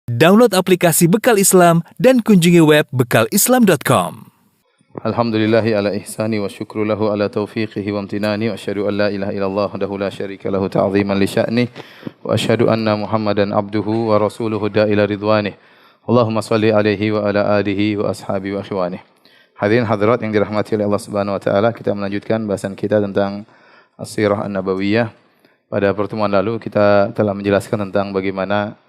Download aplikasi Bekal Islam dan kunjungi web bekalislam.com. Alhamdulillahi ala ihsani wa syukru lahu ala taufiqihi wa amtinani wa asyhadu an la ilaha illallah wahdahu la syarika lahu ta'ziman li sya'ni wa asyhadu anna Muhammadan abduhu wa rasuluhu da'ila ridwanih. Allahumma salli alaihi wa ala alihi wa ashabihi wa ikhwanih. Hadirin hadirat yang dirahmati oleh Allah Subhanahu wa taala, kita melanjutkan bahasan kita tentang As-Sirah An-Nabawiyah. Pada pertemuan lalu kita telah menjelaskan tentang bagaimana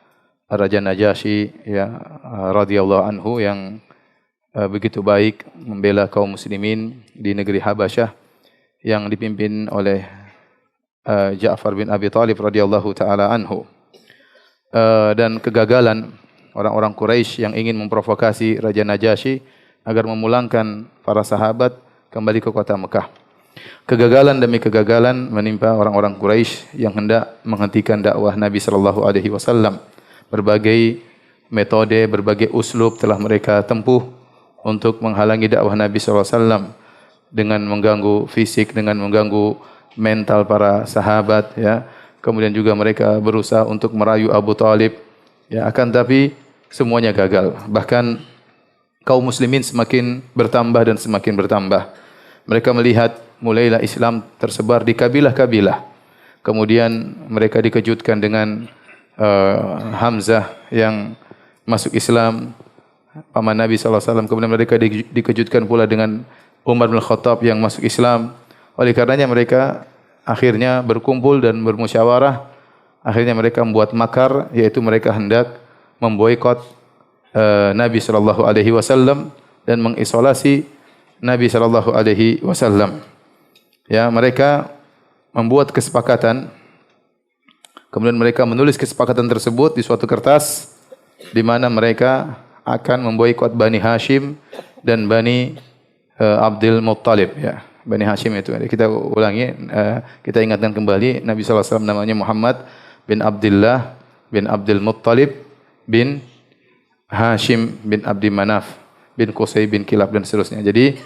Raja Najasyi radhiyallahu anhu yang begitu baik membela kaum muslimin di negeri Habasyah yang dipimpin oleh Ja'far bin Abi Thalib radhiyallahu taala anhu. Dan kegagalan orang-orang Quraisy yang ingin memprovokasi Raja Najasyi agar memulangkan para sahabat kembali ke kota Mekah. Kegagalan demi kegagalan menimpa orang-orang Quraisy yang hendak menghentikan dakwah Nabi sallallahu alaihi wasallam. Berbagai metode, berbagai uslub telah mereka tempuh untuk menghalangi dakwah Nabi sallallahu alaihi wasallam dengan mengganggu fisik, dengan mengganggu mental para sahabat, ya. Kemudian juga mereka berusaha untuk merayu Abu Thalib, ya, akan tapi semuanya gagal. Bahkan kaum muslimin semakin bertambah dan semakin bertambah. Mereka melihat mulailah Islam tersebar di kabilah-kabilah. Kemudian mereka dikejutkan dengan Hamzah yang masuk Islam, paman Nabi sallallahu alaihi wasallam. Kemudian mereka dikejutkan pula dengan Umar bin Khattab yang masuk Islam. Oleh karenanya mereka akhirnya berkumpul dan bermusyawarah. Akhirnya mereka membuat makar, yaitu mereka hendak memboikot Nabi sallallahu alaihi wasallam dan mengisolasi Nabi sallallahu alaihi wasallam. Ya, mereka membuat kesepakatan. Kemudian mereka menulis kesepakatan tersebut di suatu kertas di mana mereka akan memboikot Bani Hashim dan Bani Abdul Muttalib, ya. Bani Hashim itu kita ulangi, kita ingatkan kembali, Nabi sallallahu alaihi wasallam namanya Muhammad bin Abdullah bin Abdul Muttalib bin Hashim bin Abdi Manaf bin Qusay bin Kilab dan seterusnya. Jadi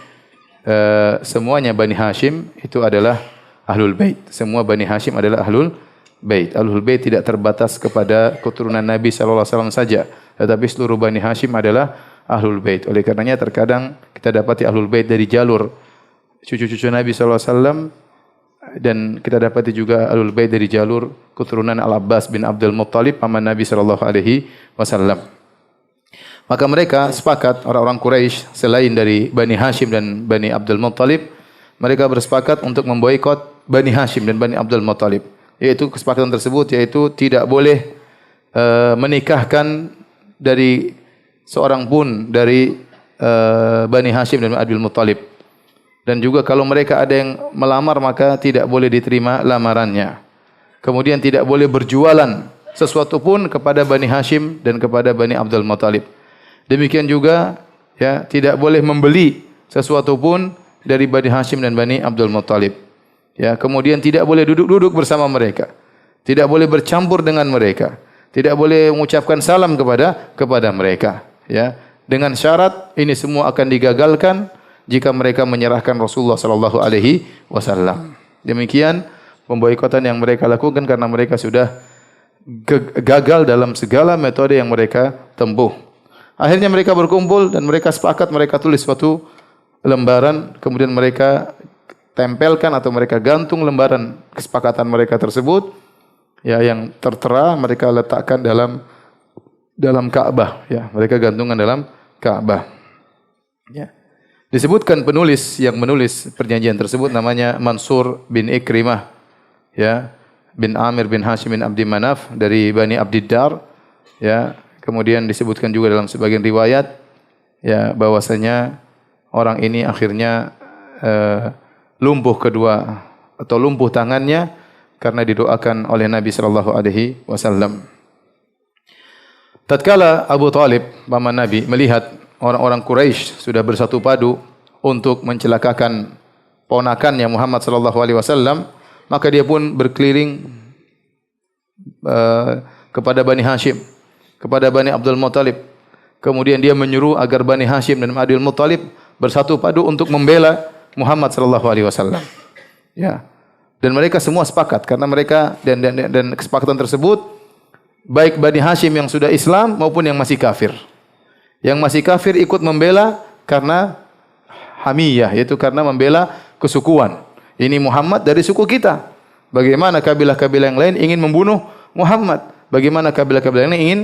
semuanya Bani Hashim itu adalah Ahlul Bait. Semua Bani Hashim adalah Ahlul Bait. Ahlul Bait tidak terbatas kepada keturunan Nabi sallallahu alaihi wasallam saja, tetapi seluruh Bani Hashim adalah Ahlul Bait. Oleh karenanya terkadang kita dapati Ahlul Bait dari jalur cucu-cucu Nabi sallallahu alaihi wasallam, dan kita dapati juga Ahlul Bait dari jalur keturunan Al-Abbas bin Abdul Muttalib paman Nabi sallallahu alaihi wasallam. Maka mereka sepakat, orang-orang Quraisy selain dari Bani Hashim dan Bani Abdul Muttalib, mereka bersepakat untuk memboikot Bani Hashim dan Bani Abdul Muttalib. Yaitu kesepakatan tersebut yaitu tidak boleh menikahkan dari seorang pun dari Bani Hashim dan Abdul Muttalib. Dan juga kalau mereka ada yang melamar maka tidak boleh diterima lamarannya. Kemudian tidak boleh berjualan sesuatu pun kepada Bani Hashim dan kepada Bani Abdul Muttalib. Demikian juga, ya, tidak boleh membeli sesuatu pun dari Bani Hashim dan Bani Abdul Muttalib. Ya, kemudian tidak boleh duduk-duduk bersama mereka. Tidak boleh bercampur dengan mereka. Tidak boleh mengucapkan salam kepada mereka, ya. Dengan syarat ini semua akan digagalkan jika mereka menyerahkan Rasulullah sallallahu alaihi wasallam. Demikian pemboikotan yang mereka lakukan karena mereka sudah gagal dalam segala metode yang mereka tempuh. Akhirnya mereka berkumpul dan mereka sepakat, mereka tulis suatu lembaran, kemudian mereka tempelkan atau mereka gantung lembaran kesepakatan mereka tersebut, ya, yang tertera mereka letakkan dalam Ka'bah, ya, mereka gantungkan dalam Ka'bah. Ya. Disebutkan penulis yang menulis perjanjian tersebut namanya Mansur bin Ikrimah, ya, bin Amir bin Hashim bin Abdi Manaf dari Bani Abdiddar, ya. Kemudian disebutkan juga dalam sebagian riwayat, ya, bahwasanya orang ini akhirnya lumpuh kedua atau lumpuh tangannya karena didoakan oleh Nabi sallallahu alaihi wasallam. Tatkala Abu Thalib paman Nabi melihat orang-orang Quraisy sudah bersatu padu untuk mencelakakan ponakannya Muhammad sallallahu alaihi wasallam, maka dia pun berkeliling kepada Bani Hashim, kepada Bani Abdul Muttalib. Kemudian dia menyuruh agar Bani Hashim dan Abdul Muttalib bersatu padu untuk membela Muhammad sallallahu alaihi wasallam. Ya. Dan mereka semua sepakat karena mereka dan kesepakatan tersebut baik Bani Hashim yang sudah Islam maupun yang masih kafir. Yang masih kafir ikut membela karena hamiyah, yaitu karena membela kesukuan. Ini Muhammad dari suku kita. Bagaimana kabilah-kabilah yang lain ingin membunuh Muhammad? Bagaimana kabilah-kabilah yang lain ingin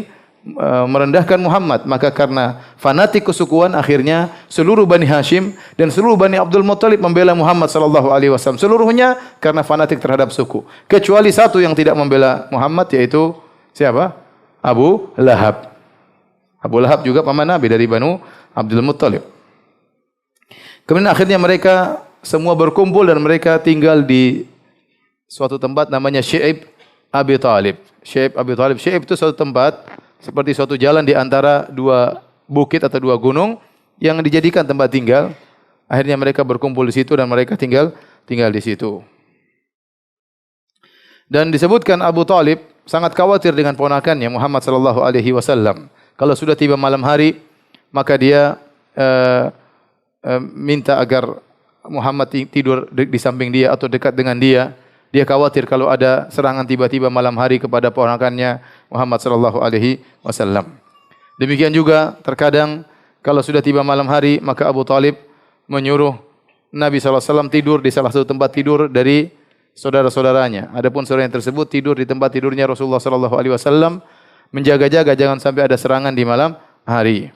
merendahkan Muhammad? Maka karena fanatik kesukuan, akhirnya seluruh Bani Hashim dan seluruh Bani Abdul Muttalib membela Muhammad sallallahu alaihi wasallam. Seluruhnya karena fanatik terhadap suku. Kecuali satu yang tidak membela Muhammad, yaitu siapa? Abu Lahab. Abu Lahab juga paman Nabi dari Banu Abdul Muttalib. Kemudian akhirnya mereka semua berkumpul dan mereka tinggal di suatu tempat namanya Syi'ib Abi Talib. Syi'ib Abi Talib. Syi'ib itu suatu tempat seperti suatu jalan di antara dua bukit atau dua gunung yang dijadikan tempat tinggal. Akhirnya mereka berkumpul di situ dan mereka tinggal di situ. Dan disebutkan Abu Talib sangat khawatir dengan ponakannya Muhammad sallallahu alaihi wasallam. Kalau sudah tiba malam hari, maka dia minta agar Muhammad tidur di samping dia atau dekat dengan dia. Dia khawatir kalau ada serangan tiba-tiba malam hari kepada ponakannya Muhammad sallallahu alaihi wasallam. Demikian juga terkadang kalau sudah tiba malam hari, maka Abu Talib menyuruh Nabi sallallahu alaihi wasallam tidur di salah satu tempat tidur dari saudara-saudaranya. Adapun saudara yang tersebut tidur di tempat tidurnya Rasulullah sallallahu alaihi wasallam, menjaga-jaga jangan sampai ada serangan di malam hari.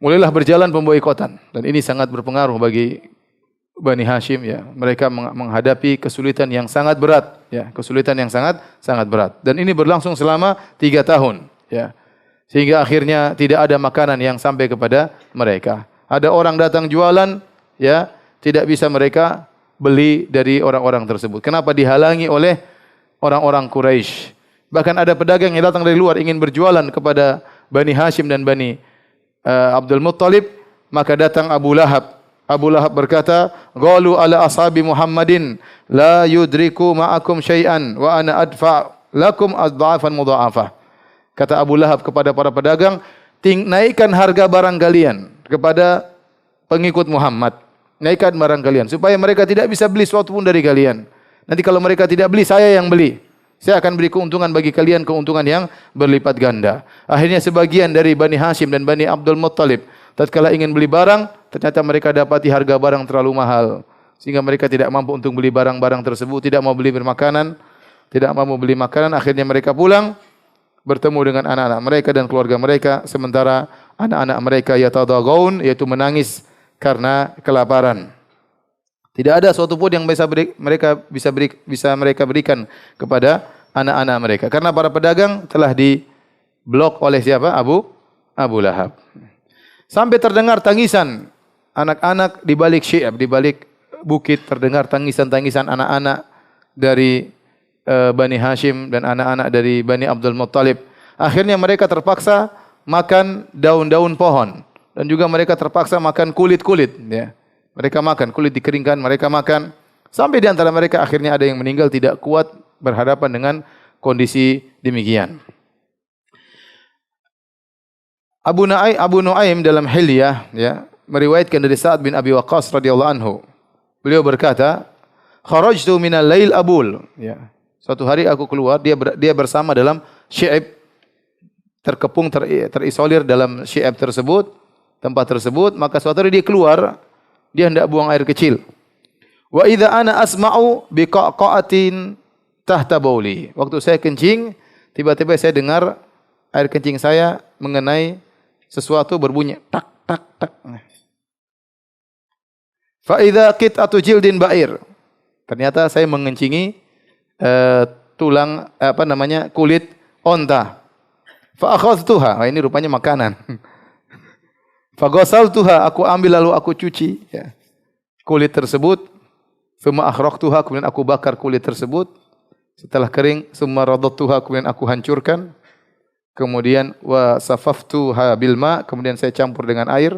Mulailah berjalan pemboikotan dan ini sangat berpengaruh bagi Bani Hashim ya. Mereka menghadapi kesulitan yang sangat berat ya, kesulitan yang sangat berat. Dan ini berlangsung selama 3 tahun ya. Sehingga akhirnya tidak ada makanan yang sampai kepada mereka. Ada orang datang jualan ya, tidak bisa mereka beli dari orang-orang tersebut. Kenapa? Dihalangi oleh orang-orang Quraisy. Bahkan ada pedagang yang datang dari luar ingin berjualan kepada Bani Hashim dan Bani Abdul Muttalib, maka datang Abu Lahab. Abu Lahab berkata, "Qalu ala ashabi Muhammadin la yudriku ma'akum syai'an wa ana adfa' lakum adha'afan mudha'afah." Kata Abu Lahab kepada para pedagang, naikkan harga barang kalian kepada pengikut Muhammad. Naikkan barang kalian supaya mereka tidak bisa beli sesuatu pun dari kalian. Nanti kalau mereka tidak beli, saya yang beli. Saya akan beri keuntungan bagi kalian, keuntungan yang berlipat ganda. Akhirnya sebagian dari Bani Hashim dan Bani Abdul Muttalib tatkala ingin beli barang, ternyata mereka dapati harga barang terlalu mahal. Sehingga mereka tidak mampu untuk beli barang-barang tersebut, tidak mau beli bermakanan, tidak mau beli makanan. Akhirnya mereka pulang, bertemu dengan anak-anak mereka dan keluarga mereka. Sementara anak-anak mereka yatadagaun, yaitu menangis karena kelaparan. Tidak ada suatu pun yang bisa mereka berikan kepada anak-anak mereka. Karena para pedagang telah diblok oleh siapa? Abu Lahab. Sampai terdengar tangisan anak-anak di balik Syi'ab, di balik bukit terdengar tangisan-tangisan anak-anak dari Bani Hashim dan anak-anak dari Bani Abdul Muttalib. Akhirnya mereka terpaksa makan daun-daun pohon dan juga mereka terpaksa makan kulit-kulit ya. Mereka makan, kulit dikeringkan, mereka makan. Sampai di antara mereka akhirnya ada yang meninggal tidak kuat berhadapan dengan kondisi demikian. Abu Nuaim dalam Hilyah ya, meriwayatkan dari Sa'ad bin Abi Waqqas radhiyallahu anhu. Beliau berkata, "Kharajtu minal lail abul." Ya. Suatu hari aku keluar, dia bersama dalam Syi'ib, terkepung terisolir dalam Syi'ib tersebut, tempat tersebut, maka suatu hari dia keluar. Dia hendak buang air kecil. Wa idza ana asma'u biqaqatin tahta bauli. Waktu saya kencing, tiba-tiba saya dengar air kencing saya mengenai sesuatu berbunyi tak tak tak. Fa idza qit'atu jildin ba'ir. Ternyata saya mengencingi tulang kulit onta. Fa akhadhtuha. Ini rupanya makanan. Faghasaltuha, aku ambil lalu aku cuci ya, kulit tersebut. Tsumma akhraqtuha, kemudian aku bakar kulit tersebut. Setelah kering, tsumma radadtuha, kemudian aku hancurkan. Kemudian wa safaftuha bil ma, kemudian saya campur dengan air.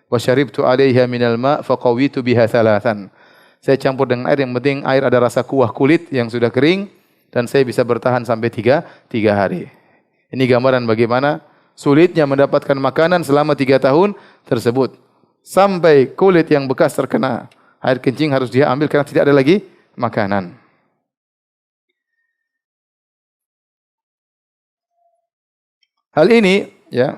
Wa syaribtu 'alaiha minal ma faqawitu biha thalathan. Saya campur dengan air, yang penting air ada rasa kuah kulit yang sudah kering dan saya bisa bertahan sampai 3 hari. Ini gambaran bagaimana sulitnya mendapatkan makanan selama 3 tahun tersebut. Sampai kulit yang bekas terkena air kencing harus dia ambil karena tidak ada lagi makanan. Hal ini ya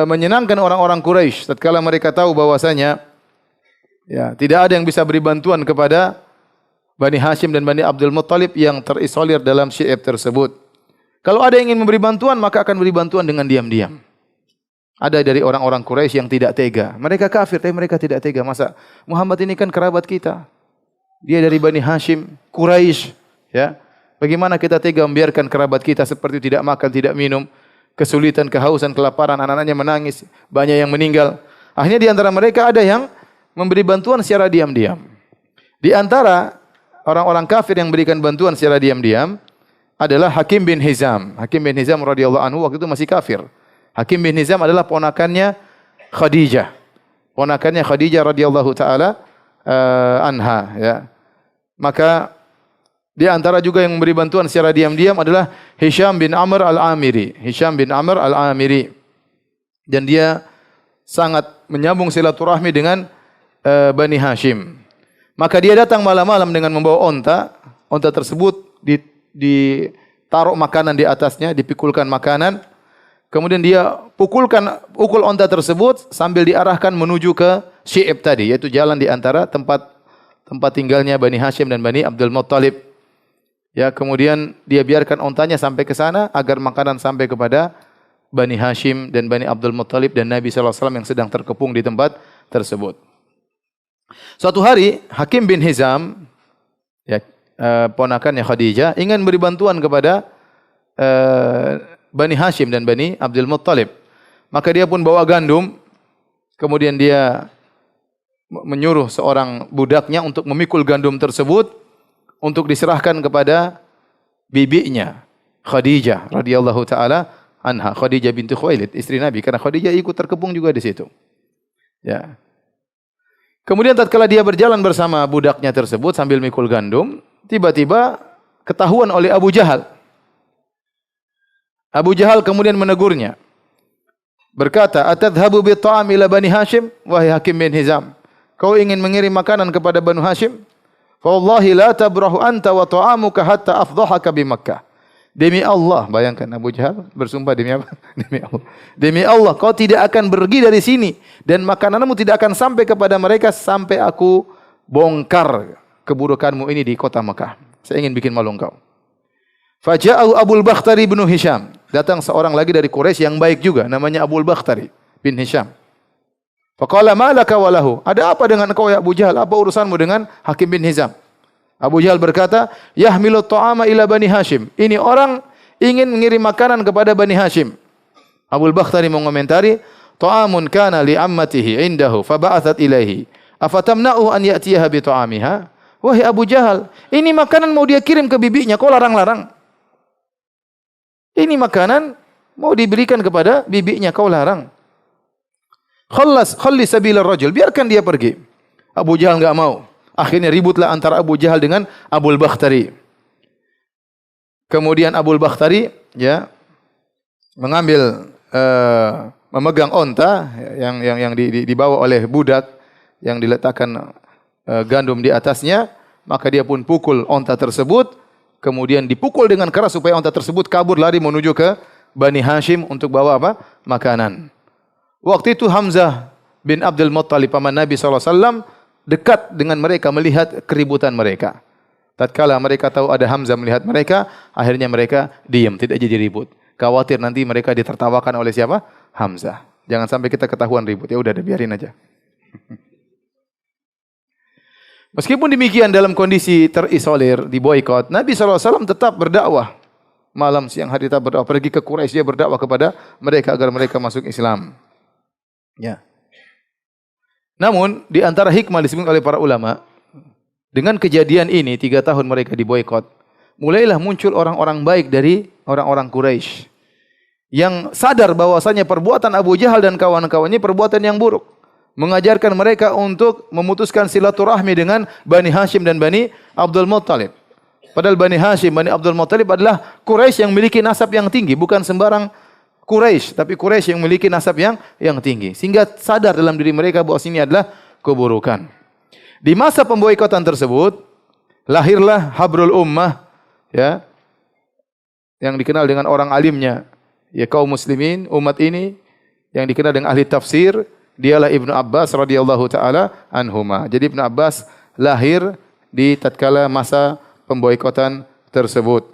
menyenangkan orang-orang Quraisy tatkala mereka tahu bahwasanya ya tidak ada yang bisa beri bantuan kepada Bani Hashim dan Bani Abdul Muttalib yang terisolir dalam Syi'ab tersebut. Kalau ada yang ingin memberi bantuan, maka akan beri bantuan dengan diam-diam. Ada dari orang-orang Quraisy yang tidak tega. Mereka kafir, tapi mereka tidak tega. Masa Muhammad ini kan kerabat kita. Dia dari Bani Hashim, Quraisy, ya. Bagaimana kita tega membiarkan kerabat kita seperti tidak makan, tidak minum, kesulitan, kehausan, kelaparan, anak-anaknya menangis, banyak yang meninggal. Akhirnya di antara mereka ada yang memberi bantuan secara diam-diam. Di antara orang-orang kafir yang memberikan bantuan secara diam-diam adalah Hakim bin Hizam. Hakim bin Hizam radhiyallahu anhu waktu itu masih kafir. Hakim bin Hizam adalah ponakannya Khadijah. Ponakannya Khadijah radhiyallahu taala anha, ya. Maka di antara juga yang memberi bantuan secara diam-diam adalah Hisham bin Amr al-Amiri. Hisham bin Amr al-Amiri. Dan dia sangat menyambung silaturahmi dengan Bani Hashim. Maka dia datang malam-malam dengan membawa onta. Onta tersebut ditaruh makanan di atasnya, dipikulkan makanan. Kemudian dia pukul onta tersebut sambil diarahkan menuju ke Syi'ab tadi, yaitu jalan di antara tempat tinggalnya Bani Hashim dan Bani Abdul Muttalib. Ya, kemudian dia biarkan ontanya sampai ke sana agar makanan sampai kepada Bani Hashim dan Bani Abdul Muttalib dan Nabi sallallahu alaihi wasallam yang sedang terkepung di tempat tersebut. Suatu hari Hakim bin Hizam, ya, ponakannya Khadijah, ingin beri bantuan kepada Bani Hashim dan Bani Abdul Muttalib. Maka dia pun bawa gandum, kemudian dia menyuruh seorang budaknya untuk memikul gandum tersebut untuk diserahkan kepada bibinya Khadijah radhiyallahu taala anha, Khadijah binti Khuwailid, istri Nabi, karena Khadijah ikut terkepung juga di situ. Ya. Kemudian tatkala dia berjalan bersama budaknya tersebut sambil mikul gandum, tiba-tiba ketahuan oleh Abu Jahal. Abu Jahal kemudian menegurnya. Berkata, "Atadhhabu bi ta'am ila Bani Hashim?" Wahai Hakim bin Hizam, kau ingin mengirim makanan kepada Bani Hashim? Fa wallahi la tabrahu anta wa ta'amuka hatta afdhahaka bi Makkah. Demi Allah, bayangkan Abu Jahal bersumpah demi apa? Demi Allah. Demi Allah, kau tidak akan pergi dari sini dan makananmu tidak akan sampai kepada mereka sampai aku bongkar keburukanmu ini di kota Makkah. Saya ingin bikin malu engkau. Faja'u Abul Bakhtari bin Hisham. Datang seorang lagi dari Quraisy yang baik juga, namanya Abul Bakhtari bin Hisham. Faqala ma laka wa lahu? Ada apa dengan engkau ya Abu Jahal? Apa urusanmu dengan Hakim bin Hizam? Abu Jahal berkata, "Yahmilu ta'ama ila Bani Hashim." Ini orang ingin mengirim makanan kepada Bani Hashim. Abul Bakhtari mengomentari, "Ta'amun kana li ammatihi indahu fa ba'athat ilaihi. Afatamna'u an ya'tiyaha bi ta'amiha?" Wahai Abu Jahal, ini makanan mau dia kirim ke bibinya, kau larang-larang. Ini makanan mau diberikan kepada bibinya, kau larang. Khalli sabila rajul, biarkan dia pergi. Abu Jahal enggak mau. Akhirnya ributlah antara Abu Jahal dengan Abul Bakhtari. Kemudian Abul Bakhtari ya mengambil memegang onta yang dibawa oleh budak yang diletakkan gandum di atasnya, maka dia pun pukul onta tersebut, kemudian dipukul dengan keras supaya onta tersebut kabur lari menuju ke Bani Hashim untuk bawa apa? Makanan. Waktu itu Hamzah bin Abdul Muttalib paman Nabi SAW dekat dengan mereka melihat keributan mereka. Tatkala mereka tahu ada Hamzah melihat mereka, akhirnya mereka diam, tidak jadi ribut. Khawatir nanti mereka ditertawakan oleh siapa? Hamzah. Jangan sampai kita ketahuan ribut. Ya udah, biarin aja. Meskipun demikian dalam kondisi terisolir, diboikot, Nabi SAW tetap berdakwah. Malam, siang, hari tetap berdakwah. Pergi ke Quraisy, dia berdakwah kepada mereka agar mereka masuk Islam. Ya. Namun, di antara hikmah disebut oleh para ulama, dengan kejadian ini, 3 tahun mereka diboikot, mulailah muncul orang-orang baik dari orang-orang Quraisy yang sadar bahwasanya perbuatan Abu Jahal dan kawan-kawannya perbuatan yang buruk. Mengajarkan mereka untuk memutuskan silaturahmi dengan Bani Hashim dan Bani Abdul Muttalib. Padahal Bani Hashim, Bani Abdul Muttalib adalah Quraisy yang memiliki nasab yang tinggi, bukan sembarang Quraisy, tapi Quraisy yang memiliki nasab yang tinggi. Sehingga sadar dalam diri mereka bahwa ini adalah keburukan. Di masa pemboikotan tersebut, lahirlah Habrul Ummah, ya, yang dikenal dengan orang alimnya ya kaum muslimin, umat ini yang dikenal dengan ahli tafsir, dialah Ibnu Abbas radhiyallahu taala anhuma. Jadi Ibnu Abbas lahir di tatkala masa pemboikotan tersebut.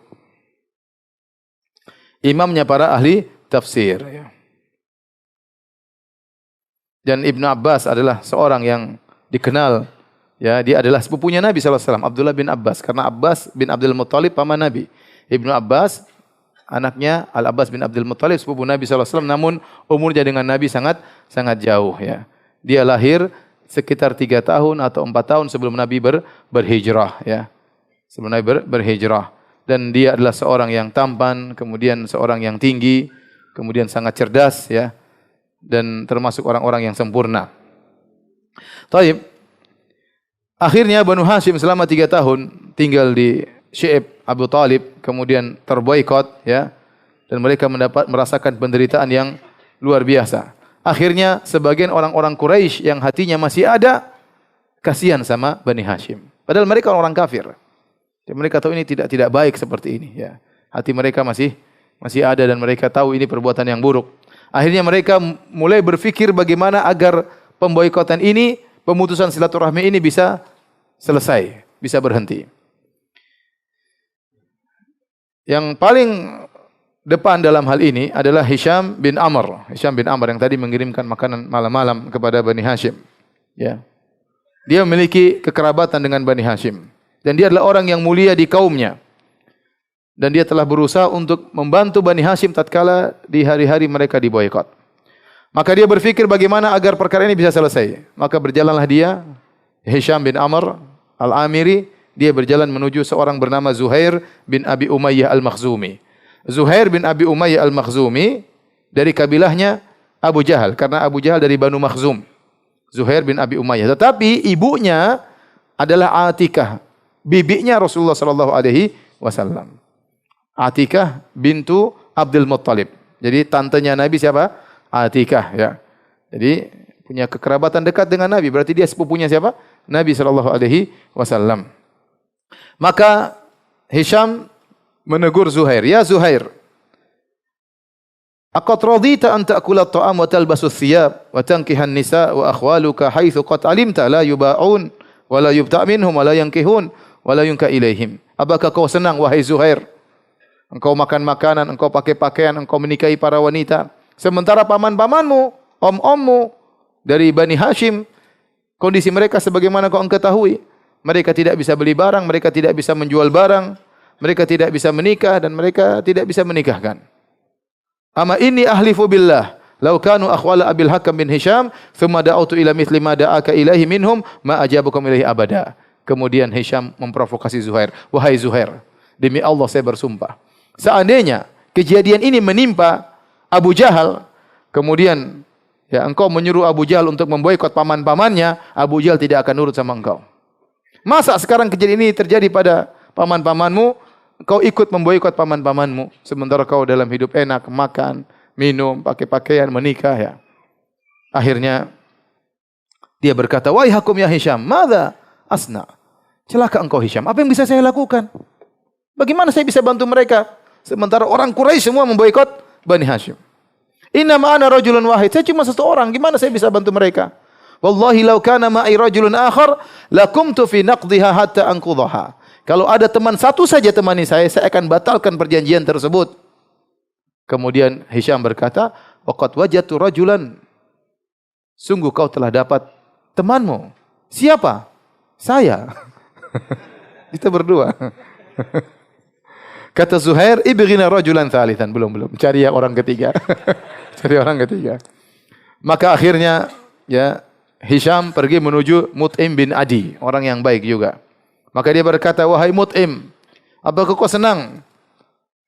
Imamnya para ahli tafsir. Dan Ibnu Abbas adalah seorang yang dikenal, ya, dia adalah sepupunya Nabi SAW, Abdullah bin Abbas. Karena Abbas bin Abdul Muttalib paman Nabi. Ibnu Abbas, anaknya Al-Abbas bin Abdul Muttalib, sepupu Nabi SAW, namun umurnya dengan Nabi sangat jauh. Ya. Dia lahir sekitar 3 tahun atau 4 tahun sebelum Nabi berhijrah. Ya. Sebelum Nabi berhijrah. Dan dia adalah seorang yang tampan, kemudian seorang yang tinggi, kemudian sangat cerdas, ya, dan termasuk orang-orang yang sempurna. Taib. Akhirnya Banu Hashim selama 3 tahun tinggal di Syi'ib Abu Talib, kemudian terboikot, ya, dan mereka merasakan penderitaan yang luar biasa. Akhirnya sebagian orang-orang Quraisy yang hatinya masih ada kasihan sama Bani Hashim. Padahal mereka orang kafir. Dan mereka tahu ini tidak baik seperti ini, ya. Hati mereka masih ada dan mereka tahu ini perbuatan yang buruk. Akhirnya mereka mulai berpikir bagaimana agar pemboikotan ini, pemutusan silaturahmi ini bisa selesai, bisa berhenti. Yang paling depan dalam hal ini adalah Hisham bin Amr. Hisham bin Amr yang tadi mengirimkan makanan malam-malam kepada Bani Hashim. Ya. Dia memiliki kekerabatan dengan Bani Hashim. Dan dia adalah orang yang mulia di kaumnya. Dan dia telah berusaha untuk membantu Bani Hashim tatkala di hari-hari mereka diboikot. Maka dia berpikir bagaimana agar perkara ini bisa selesai. Maka berjalanlah dia, Hisham bin Amr al-Amiri, dia berjalan menuju seorang bernama Zuhair bin Abi Umayyah al-Makhzumi. Zuhair bin Abi Umayyah al-Makhzumi dari kabilahnya Abu Jahal, karena Abu Jahal dari Banu Makhzum. Zuhair bin Abi Umayyah. Tetapi ibunya adalah Atikah, bibinya Rasulullah sallallahu alaihi wasallam. Atikah bintu Abdul Muttalib. Jadi tantenya Nabi siapa? Atikah, ya. Jadi punya kekerabatan dekat dengan Nabi. Berarti dia sepupunya siapa? Nabi sallallahu alaihi wasallam. Maka Hisham menegur Zuhair, "Ya Zuhair, aqad radita an ta'kula at-ta'am wa talbasu ath-thiyab wa tankiha an-nisa wa akhwaluka haitsu qad alimta la yuba'un wa la yubta' minhum wa la yankihun wa la yunka ilaihim." Apakah kau senang wahai Zuhair? Engkau makan makanan, engkau pakai pakaian, engkau menikahi para wanita, sementara paman-pamanmu, om-ommu dari Bani Hashim, kondisi mereka sebagaimana kau ketahui. Mereka tidak bisa beli barang, mereka tidak bisa menjual barang, mereka tidak bisa menikah dan mereka tidak bisa menikahkan. Ama inni ahlifu billah, law kanu akhwala Abil Hakam bin Hisham, thumma da'utu ila mithli ma da'aka ilahi minhum, ma ajabukum ilahi abada. Kemudian Hisham memprovokasi Zuhair, "Wahai Zuhair, demi Allah saya bersumpah, seandainya kejadian ini menimpa Abu Jahal, kemudian ya engkau menyuruh Abu Jahal untuk memboikot paman-pamannya, Abu Jahal tidak akan nurut sama engkau. Masa sekarang kejadian ini terjadi pada paman-pamanmu, kau ikut memboikot paman-pamanmu, sementara kau dalam hidup enak, makan, minum, pakai pakaian, menikah, ya." Akhirnya dia berkata, "Wahai Hakum ya Hisham, madza asna?" Celaka engkau Hisham, apa yang bisa saya lakukan? Bagaimana saya bisa bantu mereka? Sementara orang Quraisy semua memboikot Bani Hashim. Inna ma'ana rajulun wahid, saya cuma satu orang, gimana saya bisa bantu mereka? Wallahi law kana ma'i rajulun akhar lakumtu fi naqdhiha hatta anqudhaha. Kalau ada teman satu saja temani saya akan batalkan perjanjian tersebut. Kemudian Hisham berkata, "Waqad wajadtu rajulan." Sungguh kau telah dapat temanmu. Siapa? Saya. Kita berdua. Kata Zuhair, "Ibghina rajulan thalithan." Belum. Cari yang orang ketiga. Cari orang ketiga. Maka akhirnya ya Hisham pergi menuju Mut'im bin Adi, orang yang baik juga. Maka dia berkata, "Wahai Mut'im, apakah kau senang?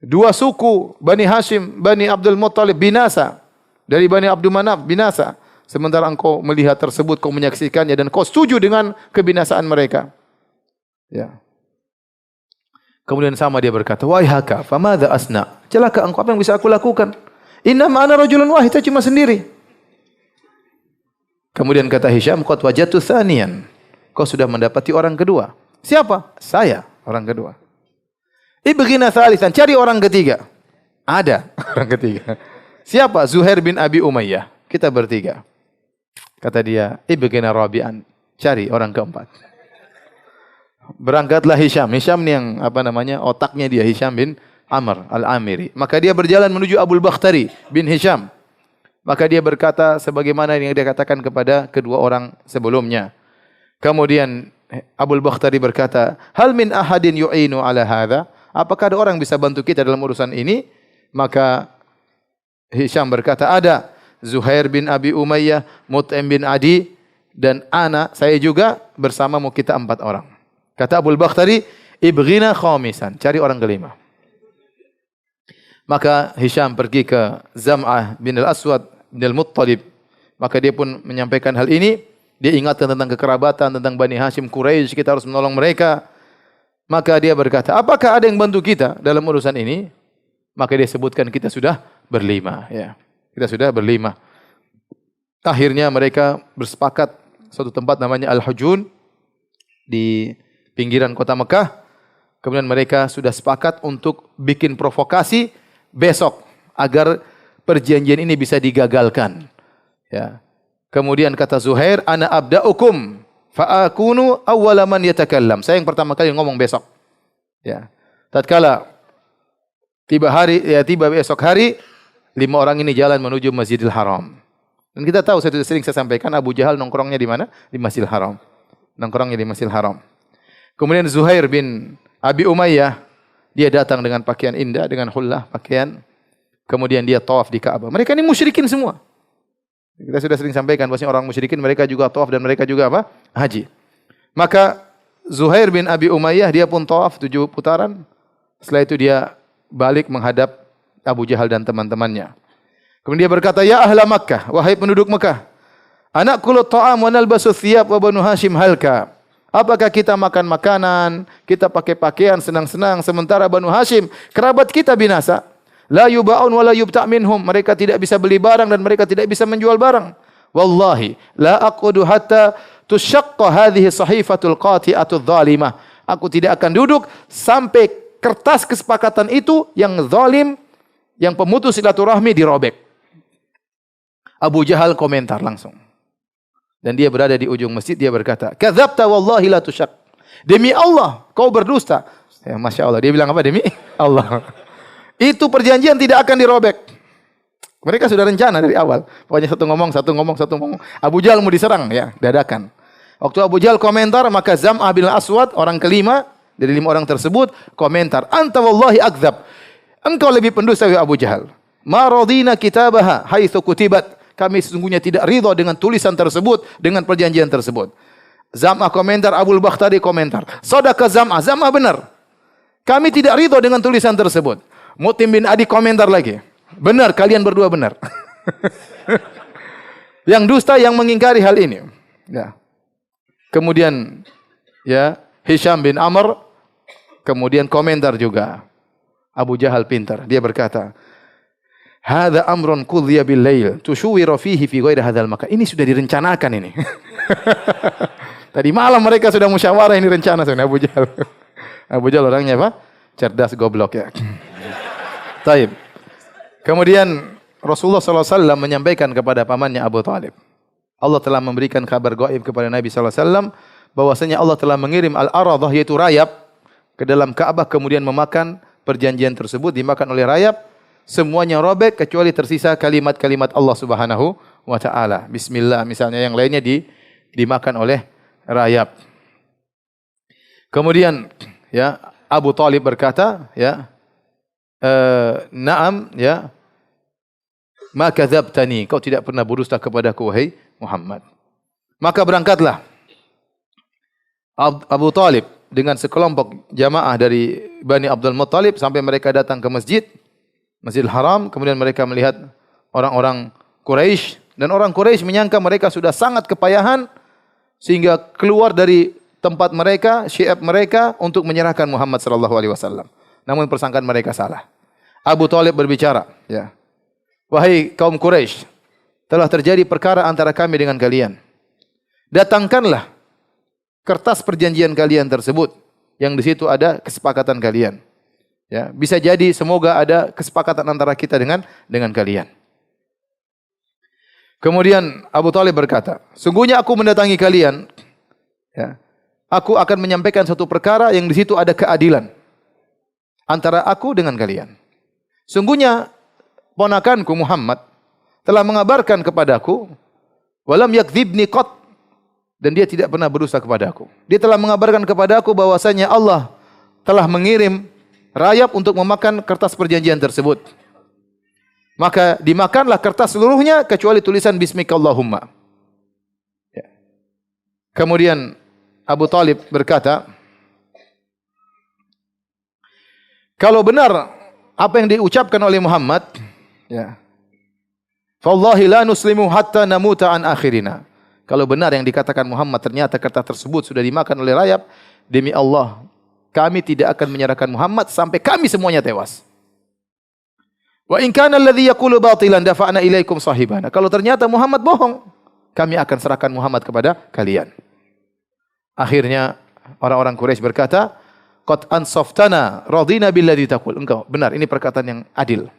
Dua suku Bani Hashim, Bani Abdul Muttalib binasa, dari Bani Abdul Manaf binasa. Sementara engkau melihat tersebut, kau menyaksikannya dan kau setuju dengan kebinasaan mereka." Ya. Kemudian sama dia berkata, "Wahai Haka, famadza asna?" Celaka engkau, apa yang bisa aku lakukan? Inna ma'ana rajulun wahid, saya cuma sendiri. Kemudian kata Hisham, "Qad wajadtu tsaniyan." Kau sudah mendapati orang kedua. Siapa? Saya, orang kedua. Ibghina tsalitsan, cari orang ketiga. Ada orang ketiga. Siapa? Zuhair bin Abi Umayyah. Kita bertiga. Kata dia, ibghina rabi'an. Cari orang keempat. Berangkatlah Hisham. Hisham ni yang otaknya dia, Hisham bin Amr al-Amiri. Maka dia berjalan menuju Abul Bakhtari bin Hisham. Maka dia berkata sebagaimana yang dia katakan kepada kedua orang sebelumnya. Kemudian Abul Bakhtari berkata, hal min ahadin yu'inu ala hadha? Apakah ada orang bisa bantu kita dalam urusan ini? Maka Hisham berkata, ada. Zuhair bin Abi Umayyah, Mut'im bin Adi, dan saya juga bersamamu, kita 4 orang. Kata Abul Bakhtari, ibghina khamisan, cari orang kelima. Maka Hisham pergi ke Zam'ah bin al-Aswad bin al-Muttalib. Maka dia pun menyampaikan hal ini. Dia ingatkan tentang kekerabatan, tentang Bani Hashim Quraisy, kita harus menolong mereka. Maka dia berkata, apakah ada yang bantu kita dalam urusan ini? Maka dia sebutkan, kita sudah berlima. Ya. Kita sudah berlima. Akhirnya mereka bersepakat suatu tempat namanya Al-Hujun di pinggiran kota Mekah. Kemudian mereka sudah sepakat untuk bikin provokasi besok agar perjanjian ini bisa digagalkan. Ya. Kemudian kata Zuhair, ana abda'ukum fa'akunu awwala man yatakallam. Saya yang pertama kali ngomong besok. Ya. Tatkala tiba besok hari, 5 orang ini jalan menuju Masjidil Haram. Dan kita tahu, sering saya sampaikan, Abu Jahal nongkrongnya di mana? Di Masjidil Haram. Nongkrongnya di Masjidil Haram. Kemudian Zuhair bin Abi Umayyah, dia datang dengan pakaian indah, dengan hullah pakaian. Kemudian dia tawaf di Ka'bah. Mereka ini musyrikin semua. Kita sudah sering sampaikan bahwasanya orang musyrikin mereka juga tawaf dan mereka juga apa? Haji. Maka Zuhair bin Abi Umayyah dia pun tawaf 7 putaran. Setelah itu dia balik menghadap Abu Jahal dan teman-temannya. Kemudian dia berkata, ya ahla Makkah, wahai penduduk Makkah, anakulu ta'am wa nalbasu thiyab wa Banu Hashim halka. Apakah kita makan makanan, kita pakai pakaian senang-senang sementara Banu Hashim kerabat kita binasa? La yuba'un wa la yubta' minhum. Mereka tidak bisa beli barang dan mereka tidak bisa menjual barang. Wallahi la aqudu hatta tushaqqa hadhihi sahifatul qati'atul zalimah. Aku tidak akan duduk sampai kertas kesepakatan itu yang zalim, yang pemutus silaturahmi dirobek. Abu Jahal komentar langsung. Dan dia berada di ujung masjid, dia berkata, kadzabta wallahi la tushaq. Demi Allah, kau berdusta. Ya, Masya Allah, dia bilang apa? Demi Allah. Itu perjanjian tidak akan dirobek. Mereka sudah rencana dari awal. Pokoknya satu ngomong. Abu Jahal mau diserang, ya, dadakan. Waktu Abu Jahal komentar, maka Zam'ah bin Aswad, orang kelima, dari 5 orang tersebut, komentar, anta wallahi akdzab. Engkau lebih pendusta ya Abu Jahal. Ma radina kitabaha haitsu kutibat. Kami sesungguhnya tidak ridha dengan tulisan tersebut, dengan perjanjian tersebut. Zam'ah komentar, Abul Bakhtari komentar. Sadaka Zam'ah, Zam'ah benar. Kami tidak ridha dengan tulisan tersebut. Mut'im bin Adi komentar lagi. Benar, kalian berdua benar. Yang dusta yang mengingkari hal ini. Ya. Kemudian ya, Hisham bin Amr kemudian komentar juga. Abu Jahal pintar. Dia berkata, hadza amrun qudhiya bil lail tushuwira fihi fi ghairi hadzal makan. Ini sudah direncanakan ini. Tadi malam mereka sudah musyawarah, ini rencana sebenarnya Abu Jahal. Abu Jahal orangnya apa? Cerdas, goblok ya. Taib. Kemudian Rasulullah SAW menyampaikan kepada pamannya Abu Talib. Allah telah memberikan kabar gaib kepada Nabi SAW bahwasanya Allah telah mengirim al-aradah, yaitu rayap, ke dalam Ka'bah, kemudian memakan perjanjian tersebut, dimakan oleh rayap. Semuanya robek kecuali tersisa kalimat-kalimat Allah Subhanahu wa taala. Bismillah misalnya, yang lainnya dimakan oleh rayap. Kemudian ya, Abu Talib berkata, ya, na'am, ya, ma kadzabtani, kau tidak pernah berdusta kepadaku wahai Muhammad. Maka berangkatlah Abu Talib dengan sekelompok jamaah dari Bani Abdul Muttalib sampai mereka datang ke Masjidil Haram. Kemudian mereka melihat orang-orang Quraisy, dan orang Quraisy menyangka mereka sudah sangat kepayahan sehingga keluar dari tempat mereka, syi'ab mereka untuk menyerahkan Muhammad sallallahu alaihi wasallam. Namun persangkaan mereka salah. Abu Talib berbicara, ya. Wahai kaum Quraisy, telah terjadi perkara antara kami dengan kalian. Datangkanlah kertas perjanjian kalian tersebut, yang di situ ada kesepakatan kalian. Ya, bisa jadi semoga ada kesepakatan antara kita dengan kalian. Kemudian Abu Talib berkata, sungguhnya aku mendatangi kalian, ya, aku akan menyampaikan satu perkara yang di situ ada keadilan antara aku dengan kalian. Sungguhnya ponakanku Muhammad telah mengabarkan kepadaku, walam yakdzibni qat, dan dia tidak pernah berdusta kepadaku. Dia telah mengabarkan kepadaku bahwasanya Allah telah mengirim rayap untuk memakan kertas perjanjian tersebut. Maka dimakanlah kertas seluruhnya kecuali tulisan Bismikallahumma. Ya. Kemudian Abu Talib berkata, kalau benar apa yang diucapkan oleh Muhammad, ya, Fallahi la nuslimu hatta namuta an akhirina. Kalau benar yang dikatakan Muhammad ternyata kertas tersebut sudah dimakan oleh rayap, demi Allah, kami tidak akan menyerahkan Muhammad sampai kami semuanya tewas. Wa in kana alladhi yaqulu batilan dafa'na ilaikum sahibana. Kalau ternyata Muhammad bohong, kami akan serahkan Muhammad kepada kalian. Akhirnya orang-orang Quraisy berkata, qad ansaftana radina billadhi taqul. Engkau benar, ini perkataan yang adil.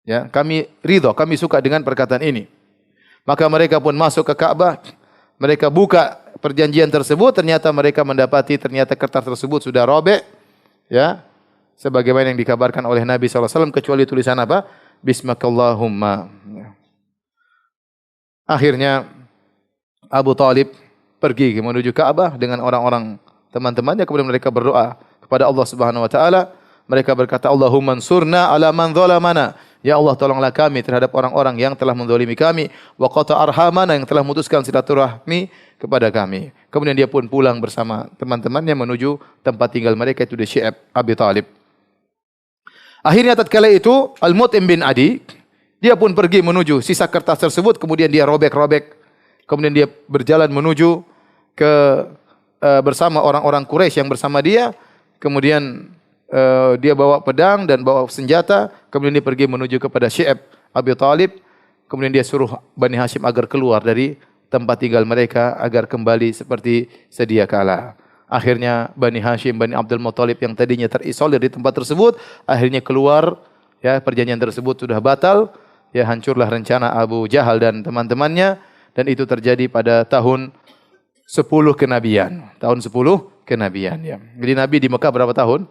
Ya, kami ridha, kami suka dengan perkataan ini. Maka mereka pun masuk ke Ka'bah, mereka buka perjanjian tersebut, ternyata mereka mendapati ternyata kertas tersebut sudah robek, ya. Sebagaimana yang dikabarkan oleh Nabi SAW, kecuali tulisan apa? Bismikallahumma. Akhirnya Abu Talib pergi menuju Ka'bah dengan orang-orang teman-temannya, kemudian mereka berdoa kepada Allah Subhanahu wa taala. Mereka berkata, Allahumma ansurna ala man zalamana. Ya Allah, tolonglah kami terhadap orang-orang yang telah menzalimi kami, wa qata arhamana, yang telah memutuskan silaturahmi kepada kami. Kemudian dia pun pulang bersama teman-temannya menuju tempat tinggal mereka, itu di Syi'ab Abi Talib. Akhirnya tatkala itu Al-Mut'im bin Adi, dia pun pergi menuju sisa kertas tersebut, kemudian dia robek-robek. Kemudian dia berjalan menuju ke bersama orang-orang Quraisy yang bersama dia. Kemudian dia bawa pedang dan bawa senjata. Kemudian dia pergi menuju kepada Syi'ab Abi Talib. Kemudian dia suruh Bani Hashim agar keluar dari tempat tinggal mereka, agar kembali seperti sedia kala. Akhirnya Bani Hashim, Bani Abdul Muttalib yang tadinya terisolir di tempat tersebut, akhirnya keluar. Ya, perjanjian tersebut sudah batal. Ya, hancurlah rencana Abu Jahal dan teman-temannya. Dan itu terjadi pada tahun 10 kenabian. Tahun 10 kenabian. Ya. Jadi Nabi di Mekah berapa tahun?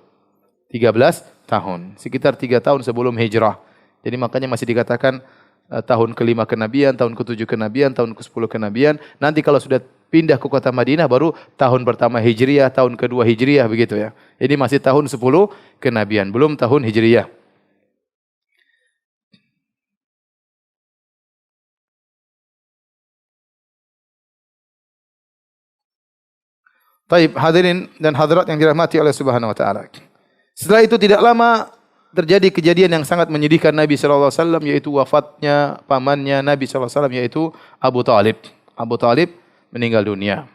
13 tahun. Sekitar 3 tahun sebelum hijrah. Jadi makanya masih dikatakan tahun ke-5 kenabian, tahun ke-7 kenabian, tahun ke-10 kenabian. Nanti kalau sudah pindah ke kota Madinah baru tahun pertama Hijriah, tahun kedua Hijriah, begitu ya. Jadi masih tahun 10 kenabian, belum tahun Hijriah. Taib, hadirin dan hadirat yang dirahmati oleh Subhanahu wa taala. Setelah itu tidak lama terjadi kejadian yang sangat menyedihkan Nabi sallallahu alaihi wasallam, yaitu wafatnya pamannya Nabi sallallahu alaihi wasallam, yaitu Abu Talib. Abu Talib meninggal dunia.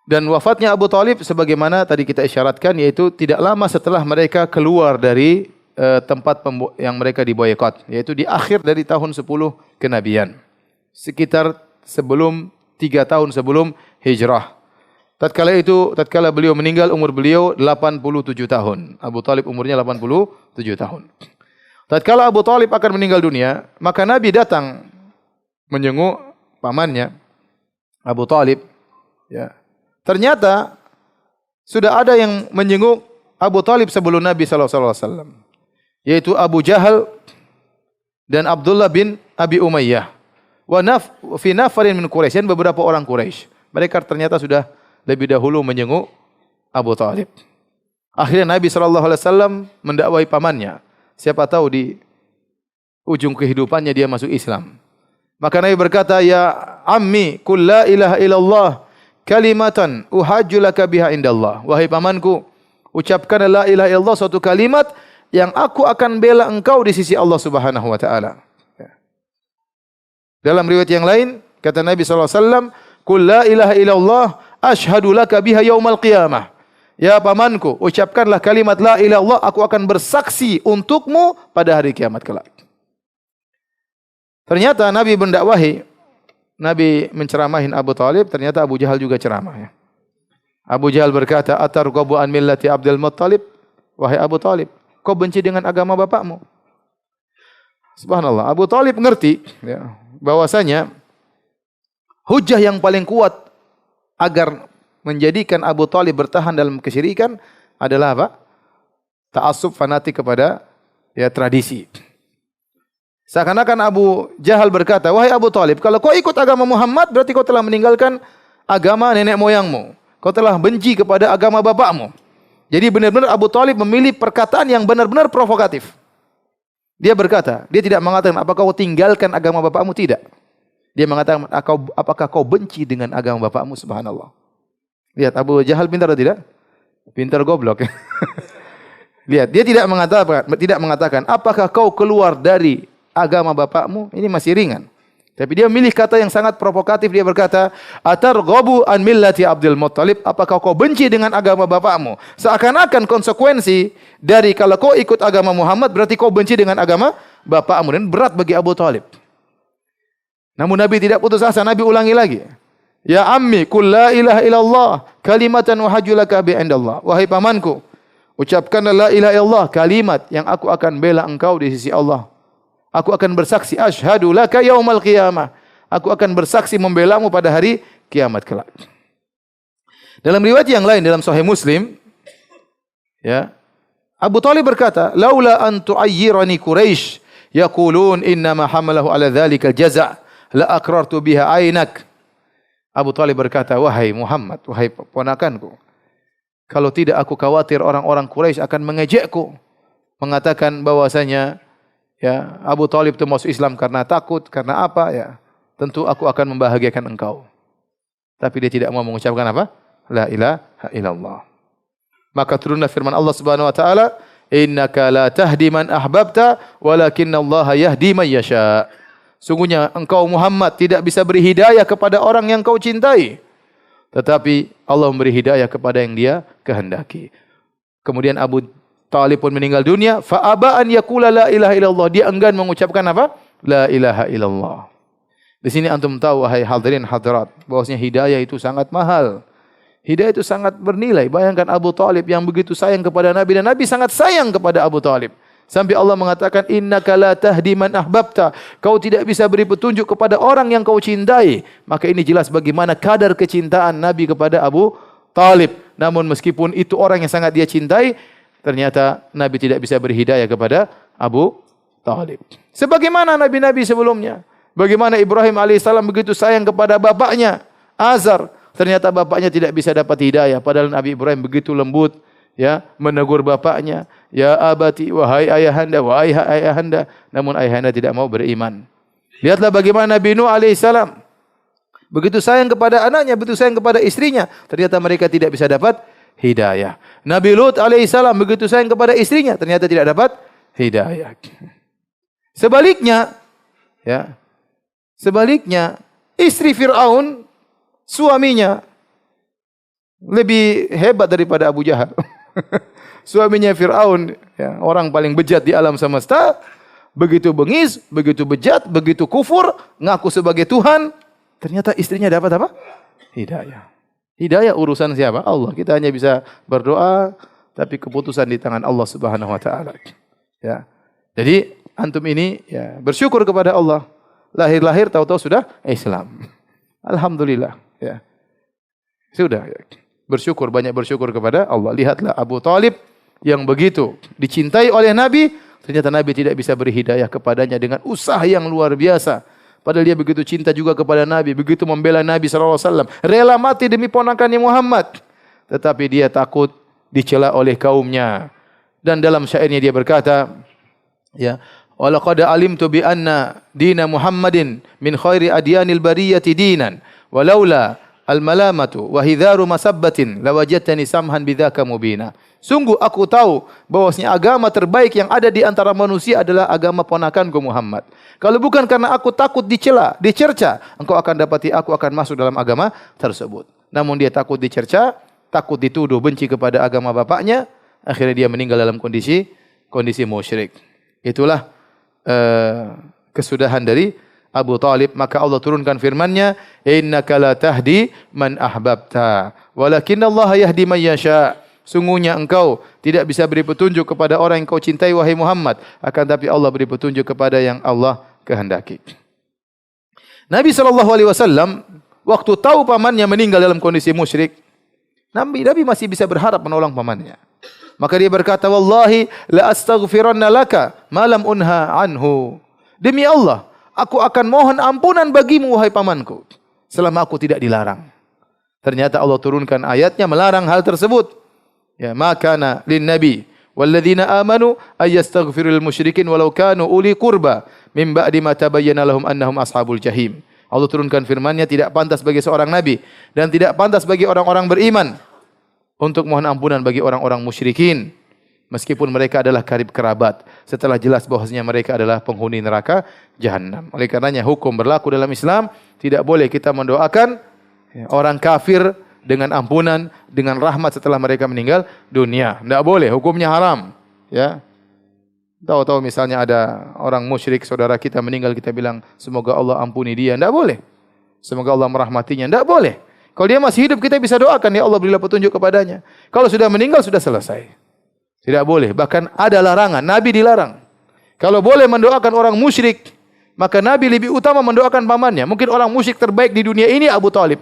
Dan wafatnya Abu Talib sebagaimana tadi kita isyaratkan, yaitu tidak lama setelah mereka keluar dari tempat yang mereka diboykot, yaitu di akhir dari tahun 10 kenabian. Sekitar 3 tahun sebelum hijrah. Tatkala beliau meninggal, umur beliau 87 tahun. Abu Talib umurnya 87 tahun. Tatkala Abu Talib akan meninggal dunia, maka Nabi datang menjenguk pamannya Abu Talib. Ya. Ternyata sudah ada yang menjenguk Abu Talib sebelum Nabi sallallahu alaihi wasallam, yaitu Abu Jahal dan Abdullah bin Abi Umayyah. Fi nafarin min Quraisy, dan beberapa orang Quraisy. Mereka ternyata sudah lebih dahulu menjenguk Abu Talib. Akhirnya Nabi SAW mendakwai pamannya. Siapa tahu di ujung kehidupannya dia masuk Islam. Maka Nabi berkata, ya ammi, qul la ilaha illallah kalimatan uhajju laka biha indallah. Wahai pamanku, ucapkan la ilaha illallah, suatu kalimat yang aku akan bela engkau di sisi Allah Subhanahu wa taala. Dalam riwayat yang lain kata Nabi SAW, qul la ilaha illallah asyhadu laka biha yaumal qiyamah. Ya pamanku, ucapkanlah kalimat la ilaha illallah, aku akan bersaksi untukmu pada hari kiamat kelak. Ternyata Nabi mendakwahi, Nabi menceramahin Abu Talib, ternyata Abu Jahal juga ceramah. Ya. Abu Jahal berkata, atarghabu an millati Abdul Muttalib? Wahai Abu Talib, kau benci dengan agama bapakmu. Subhanallah, Abu Talib mengerti ya, bahwasanya hujah yang paling kuat agar menjadikan Abu Talib bertahan dalam kesyirikan adalah apa? Ta'assub fanatik kepada ya tradisi. Seakan-akan Abu Jahal berkata, wahai Abu Talib, kalau kau ikut agama Muhammad, berarti kau telah meninggalkan agama nenek moyangmu. Kau telah benci kepada agama bapakmu. Jadi benar-benar Abu Talib memilih perkataan yang benar-benar provokatif. Dia berkata, dia tidak mengatakan, apakah kau tinggalkan agama bapakmu? Tidak. Dia mengatakan, apakah kau benci dengan agama bapakmu? Subhanallah. Lihat, Abu Jahal pintar atau tidak? Pintar goblok. Lihat, dia tidak mengatakan, apakah kau keluar dari agama bapakmu? Ini masih ringan. Tapi dia memilih kata yang sangat provokatif. Dia berkata, atarghabu an millati Abdul Muttalib, apakah kau benci dengan agama bapakmu? Seakan-akan konsekuensi dari kalau kau ikut agama Muhammad berarti kau benci dengan agama bapakmu, dan berat bagi Abu Talib. Namun Nabi tidak putus asa. Nabi ulangi lagi. Ya ammi, qul la ilaha illallah kalimatan uhajjulaka bi indallah. Wahai pamanku, ucapkanlah la ilaha illallah, kalimat yang aku akan bela engkau di sisi Allah. Aku akan bersaksi, asyhadu laka yaumal qiyamah. Aku akan bersaksi membelamu pada hari kiamat kelak. Dalam riwayat yang lain dalam Sahih Muslim, ya, Abu Talib berkata, laula an tu'ayyirani Quraisy yaqulun inna ma hamalahu ala dzalika jaza' la aqrartu biha ainak. Abu Talib berkata, wahai Muhammad, wahai ponakanku, kalau tidak aku khawatir orang-orang Quraisy akan mengejekku, mengatakan bahwasanya ya, Abu Talib itu masuk Islam karena takut, karena apa ya? Tentu aku akan membahagiakan engkau. Tapi dia tidak mau mengucapkan apa? La ilaha illallah. Maka turunlah firman Allah Subhanahu wa taala, innaka la tahdi man ahbabta walakinallaha yahdi man yasha. Sungguhnya engkau Muhammad tidak bisa beri hidayah kepada orang yang kau cintai, tetapi Allah memberi hidayah kepada yang Dia kehendaki. Kemudian Abu Talib pun meninggal dunia, fa aba an yaqula la ilaha illallah. Dia enggan mengucapkan apa? La ilaha illallah. Di sini antum tahu wahai hadirin hadirat, bahwasanya hidayah itu sangat mahal. Hidayah itu sangat bernilai. Bayangkan Abu Talib yang begitu sayang kepada Nabi, dan Nabi sangat sayang kepada Abu Talib. Sampai Allah mengatakan, innaka la tahdi man ahbabta. Kau tidak bisa beri petunjuk kepada orang yang kau cintai. Maka ini jelas bagaimana kadar kecintaan Nabi kepada Abu Talib. Namun meskipun itu orang yang sangat dia cintai, ternyata Nabi tidak bisa beri hidayah kepada Abu Talib. Sebagaimana Nabi-Nabi sebelumnya. Bagaimana Ibrahim alaihissalam begitu sayang kepada bapaknya, Azar. Ternyata bapaknya tidak bisa dapat hidayah. Padahal Nabi Ibrahim begitu lembut, ya, menegur bapaknya. Ya abati, wahai ayahanda, wahai ayahanda. Namun ayahanda tidak mau beriman. Lihatlah bagaimana Nabi Nuh alaihissalam. Begitu sayang kepada anaknya, begitu sayang kepada istrinya. Ternyata mereka tidak bisa dapat hidayah. Nabi Lut alaihissalam begitu sayang kepada istrinya, ternyata tidak dapat hidayah. Sebaliknya, ya, sebaliknya istri Fir'aun, suaminya lebih hebat daripada Abu Jahal. Suaminya Fir'aun, ya, orang paling bejat di alam semesta, begitu bengis, begitu bejat, begitu kufur, ngaku sebagai Tuhan, ternyata istrinya dapat apa? Hidayah. Hidayah urusan siapa? Allah. Kita hanya bisa berdoa, tapi keputusan di tangan Allah Subhanahu wa taala. Ya. Jadi antum ini ya bersyukur kepada Allah. Lahir-lahir tahu-tahu sudah Islam. Alhamdulillah, ya. Sudah, ya. Bersyukur, banyak bersyukur kepada Allah. Lihatlah Abu Talib yang begitu dicintai oleh Nabi, ternyata Nabi tidak bisa beri hidayah kepadanya dengan usaha yang luar biasa. Padahal dia begitu cinta juga kepada Nabi, begitu membela Nabi SAW, rela mati demi ponakannya Muhammad. Tetapi dia takut dicela oleh kaumnya. Dan dalam syairnya dia berkata, ya, walaqad alimtu bi anna dina Muhammadin min khairi adyanil bariyati dinan, walaula al-malamatu wa hidharu masabbatin lawajadtani samhan bidzaka mubina. Sungguh aku tahu bahwasanya agama terbaik yang ada di antara manusia adalah agama ponakanku Muhammad. Kalau bukan karena aku takut dicela, dicerca, engkau akan dapati aku akan masuk dalam agama tersebut. Namun dia takut dicerca, takut dituduh benci kepada agama bapaknya, akhirnya dia meninggal dalam kondisi musyrik. Itulah kesudahan dari Abu Talib. Maka Allah turunkan firman-Nya, innaka la tahdi man ahbabta, walakinnallaha yahdi man yasha. sungguhnya engkau tidak bisa beri petunjuk kepada orang yang kau cintai wahai Muhammad, akan tapi Allah beri petunjuk kepada yang Allah kehendaki. Nabi SAW waktu tahu pamannya meninggal dalam kondisi musyrik, Nabi masih bisa berharap menolong pamannya. Maka dia berkata, "Wallahi la astaghfiranna laka ma lam unha anhu." Demi Allah, aku akan mohon ampunan bagimu wahai pamanku selama aku tidak dilarang. Ternyata Allah turunkan ayatnya melarang hal tersebut. Ya, makana lin nabi walladzina amanu ayastaghfirul musyrikin walau kanu uli qurba min ba'di ma tabayyana lahum annahum ashabul jahim. Allah turunkan firman-Nya, tidak pantas bagi seorang nabi dan tidak pantas bagi orang-orang beriman untuk mohon ampunan bagi orang-orang musyrikin meskipun mereka adalah karib kerabat setelah jelas bahwasanya mereka adalah penghuni neraka jahanam. Oleh karenanya hukum berlaku dalam Islam, tidak boleh kita mendoakan orang kafir dengan ampunan, dengan rahmat setelah mereka meninggal dunia. Tidak boleh, hukumnya haram. Ya. Tahu-tahu misalnya ada orang musyrik, saudara kita meninggal, kita bilang, semoga Allah ampuni dia. Tidak boleh. Semoga Allah merahmatinya. Tidak boleh. Kalau dia masih hidup, kita bisa doakan, ya Allah berilah petunjuk kepadanya. Kalau sudah meninggal, sudah selesai. Tidak boleh. Bahkan ada larangan. Nabi dilarang. Kalau boleh mendoakan orang musyrik, maka Nabi lebih utama mendoakan pamannya. Mungkin orang musyrik terbaik di dunia ini Abu Talib.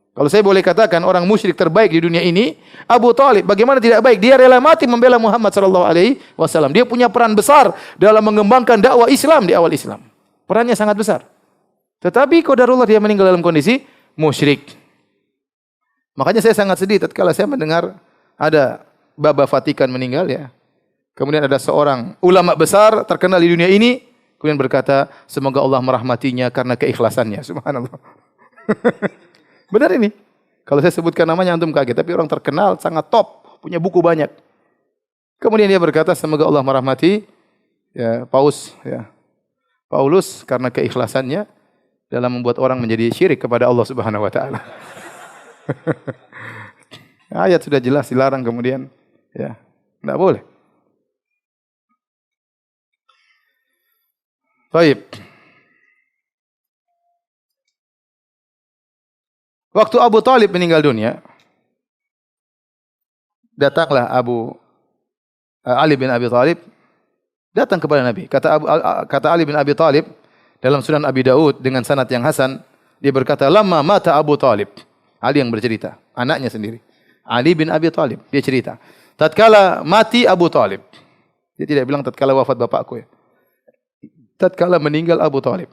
Kalau saya boleh katakan orang musyrik terbaik di dunia ini Abu Talib. Bagaimana tidak baik? Dia rela mati membela Muhammad sallallahu alaihi wasallam. Dia punya peran besar dalam mengembangkan dakwah Islam di awal Islam. Perannya sangat besar. Tetapi qadarullah dia meninggal dalam kondisi musyrik. Makanya saya sangat sedih tatkala saya mendengar ada Baba Vatikan meninggal, ya. Kemudian ada seorang ulama besar terkenal di dunia ini kemudian berkata, semoga Allah merahmatinya karena keikhlasannya. Subhanallah. Benar ini. Kalau saya sebutkan namanya antum kaget, tapi orang terkenal, sangat top, punya buku banyak. Kemudian dia berkata, semoga Allah merahmati ya, Paulus karena keikhlasannya dalam membuat orang menjadi syirik kepada Allah Subhanahu wa taala. Ayat sudah jelas dilarang, kemudian ya, enggak boleh. Baik. Waktu Abu Talib meninggal dunia, datanglah Ali bin Abi Talib datang kepada Nabi. Kata Ali bin Abi Talib dalam Sunan Abi Daud dengan sanad yang hasan, dia berkata, "Lamma mata Abu Talib." Ali yang bercerita, anaknya sendiri. Ali bin Abi Talib, dia cerita. Tatkala mati Abu Talib. Dia tidak bilang tatkala wafat bapakku, ya. Tatkala meninggal Abu Talib.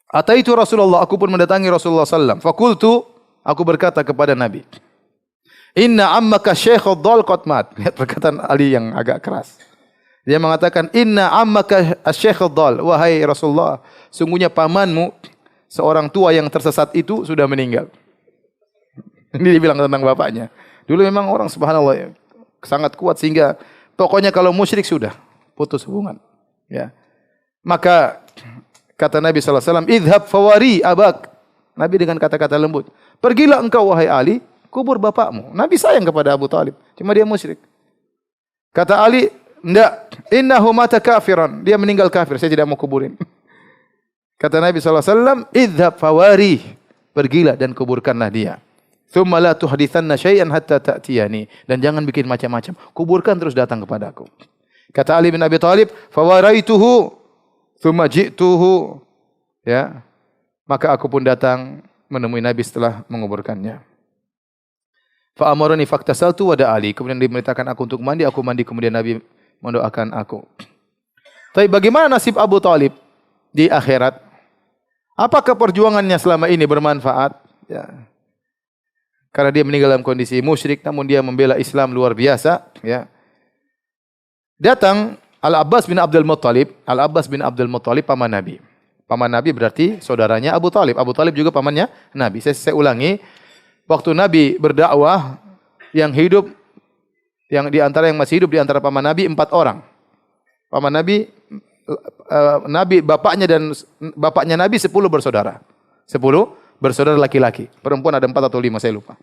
Ataitu Rasulullah, aku pun mendatangi Rasulullah sallam. Fakultu, aku berkata kepada Nabi, "Inna ammaka Syekhud Dhal qad mat." Lihat perkataan Ali yang agak keras. Dia mengatakan, "Inna ammaka Syekhud Dhal." Wahai Rasulullah, sungguhnya pamanmu, seorang tua yang tersesat itu sudah meninggal. Ini dibilang tentang bapaknya. Dulu memang orang subhanallah sangat kuat sehingga pokoknya kalau musyrik sudah putus hubungan. Ya. Maka kata Nabi SAW, "Idhab fawari abak." Nabi dengan kata-kata lembut, "Pergilah engkau wahai Ali, kubur bapakmu." Nabi sayang kepada Abu Talib, cuma dia musyrik. Kata Ali, "Enggak, innahu mata kafiran." Dia meninggal kafir, saya tidak mau kuburin. Kata Nabi SAW, "Idhab fawari." Pergilah dan kuburkanlah dia. "Tsumma la tuhditsanna syai'an hatta ta'tiyani." Dan jangan bikin macam-macam. Kuburkan terus datang kepadaku. Kata Ali bin Abi Talib, "Fawaraituhu tsumma ji'tuhu." Ya. Maka aku pun datang menemui Nabi setelah menguburkannya. Fa amarani faktasaltu wa da'ali. Kemudian dimerintahkan aku untuk mandi, aku mandi, kemudian Nabi mendoakan aku. Tapi bagaimana nasib Abu Talib di akhirat? Apakah perjuangannya selama ini bermanfaat? Ya. Karena dia meninggal dalam kondisi musyrik, namun dia membela Islam luar biasa. Ya. Datang Al-Abbas bin Abdul Muttalib. Al-Abbas bin Abdul Muttalib paman Nabi. Paman Nabi berarti saudaranya Abu Talib. Abu Talib juga pamannya Nabi. Saya ulangi, waktu Nabi berdakwah, yang hidup, yang di antara yang masih hidup di antara paman Nabi 4 orang. Paman Nabi, Nabi bapaknya dan bapaknya Nabi 10 bersaudara. 10 bersaudara laki-laki. Perempuan ada 4 atau 5, saya lupa.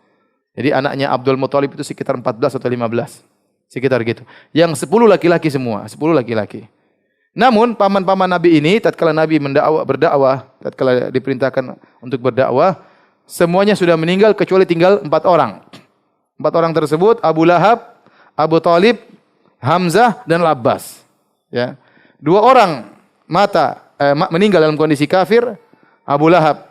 Jadi anaknya Abdul Muttalib itu sekitar 14 atau 15. Sekitar gitu. Yang 10 laki-laki semua, 10 laki-laki. Namun paman-paman Nabi ini tatkala Nabi berdakwah, tatkala diperintahkan untuk berdakwah, semuanya sudah meninggal kecuali tinggal 4 orang. Empat orang tersebut Abu Lahab, Abu Talib, Hamzah dan Al-Abbas. Ya. Dua orang meninggal dalam kondisi kafir. Abu Lahab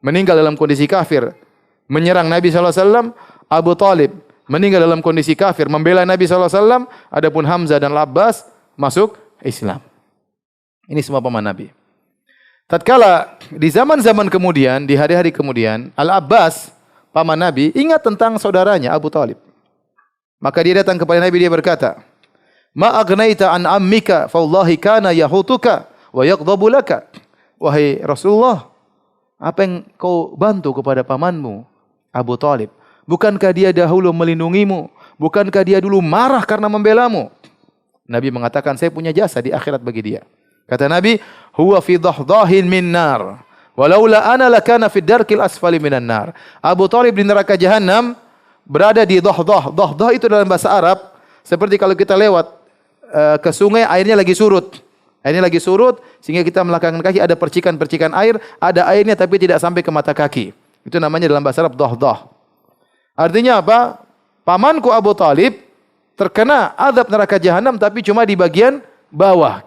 meninggal dalam kondisi kafir, menyerang Nabi SAW. Abu Talib meninggal dalam kondisi kafir, membela Nabi SAW. Adapun Hamzah dan Al-Abbas masuk Islam. Ini semua paman Nabi. Tatkala di zaman-zaman kemudian, di hari-hari kemudian, Al-Abbas, paman Nabi, ingat tentang saudaranya Abu Talib. Maka dia datang kepada Nabi, dia berkata, "Ma aghnaita an ammika, fa wallahi kana yahutuka wa yaghdhabu laka." Wahai Rasulullah, apa yang kau bantu kepada pamanmu Abu Talib? Bukankah dia dahulu melindungimu? Bukankah dia dulu marah karena membelamu? Nabi mengatakan, saya punya jasa di akhirat bagi dia. Kata Nabi, huwa fi dahdahin min nar. Walaula ana lakana fi darkil asfali minan nar. Abu Talib di neraka jahanam berada di dahdah. Dahdah itu dalam bahasa Arab seperti kalau kita lewat ke sungai, airnya lagi surut. Airnya lagi surut sehingga kita melangkahkan kaki, ada percikan-percikan air, ada airnya tapi tidak sampai ke mata kaki. Itu namanya dalam bahasa Arab dahdah. Artinya apa? Pamanku Abu Talib terkena azab neraka jahanam tapi cuma di bagian bawah.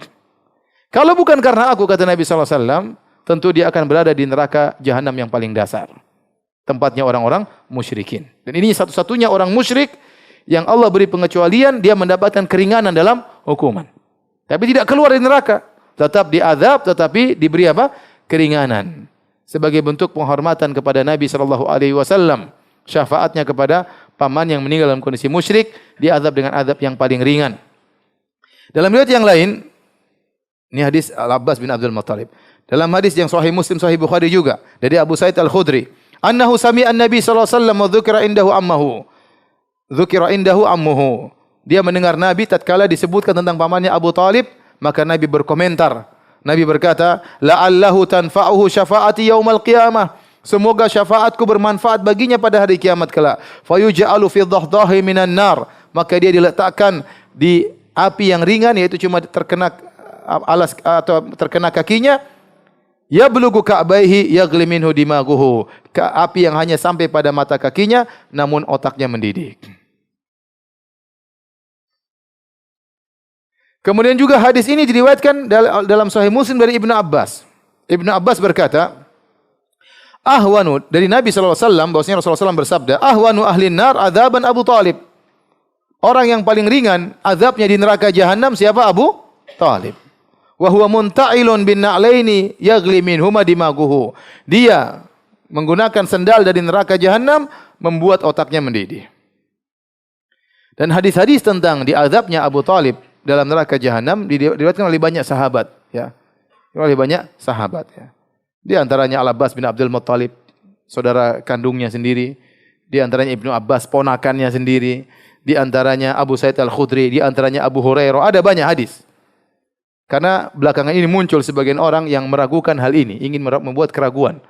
Kalau bukan karena aku, kata Nabi SAW, tentu dia akan berada di neraka jahanam yang paling dasar. Tempatnya orang-orang musyrikin. Dan ini satu-satunya orang musyrik yang Allah beri pengecualian, dia mendapatkan keringanan dalam hukuman. Tapi tidak keluar dari neraka. Tetap diazab, tetapi diberi apa? Keringanan. Sebagai bentuk penghormatan kepada Nabi SAW. Syafaatnya kepada paman yang meninggal dalam kondisi musyrik, diazab dengan azab yang paling ringan. Dalam riwayat yang lain, ini hadis Al-Abbas bin Abdul Muttalib. Dalam hadis yang sahih Muslim, sahih Bukhari juga, dari Abu Sa'id Al-Khudri, annahu sami'a an-nabi sallallahu alaihi wasallam wa dzukira indahu ammuhu. Dzukira indahu ammuhu. Dia mendengar Nabi tatkala disebutkan tentang pamannya Abu Talib, maka Nabi berkomentar. Nabi berkata, la'allahu tanfa'uhu syafa'ati yaumal qiyamah. Semoga syafaatku bermanfaat baginya pada hari kiamat kelak. Fayuj'alu fi dhahdahi minan nar. Maka dia diletakkan di api yang ringan, yaitu cuma terkena alas atau terkena kakinya. Ya bulugu ka'baihi yaghli minhu dimaguhu. Api yang hanya sampai pada mata kakinya, namun otaknya mendidih. Kemudian juga hadis ini diriwayatkan dalam Sahih Muslim dari Ibnu Abbas. Ibnu Abbas berkata, ahwanu, dari Nabi SAW, bahwasanya Rasulullah SAW bersabda, ahwanu ahlin nar adzaban Abu Talib. Orang yang paling ringan azabnya di neraka jahanam siapa? Abu Talib. Wa huwa munta'ilun bin na'laini yaghli minhuma dimaguhu. Dia menggunakan sendal dari neraka jahanam membuat otaknya mendidih. Dan hadis-hadis tentang diazabnya Abu Talib dalam neraka jahanam diriwayatkan oleh banyak sahabat, ya. Oleh banyak sahabat, ya. Di antaranya Al-Abbas bin Abdul Muttalib, saudara kandungnya sendiri. Di antaranya Ibnu Abbas, ponakannya sendiri. Di antaranya Abu Sa'id Al-Khudri, di antaranya Abu Hurairah. Ada banyak hadis. Karena belakangan ini muncul sebagian orang yang meragukan hal ini, ingin membuat keraguan.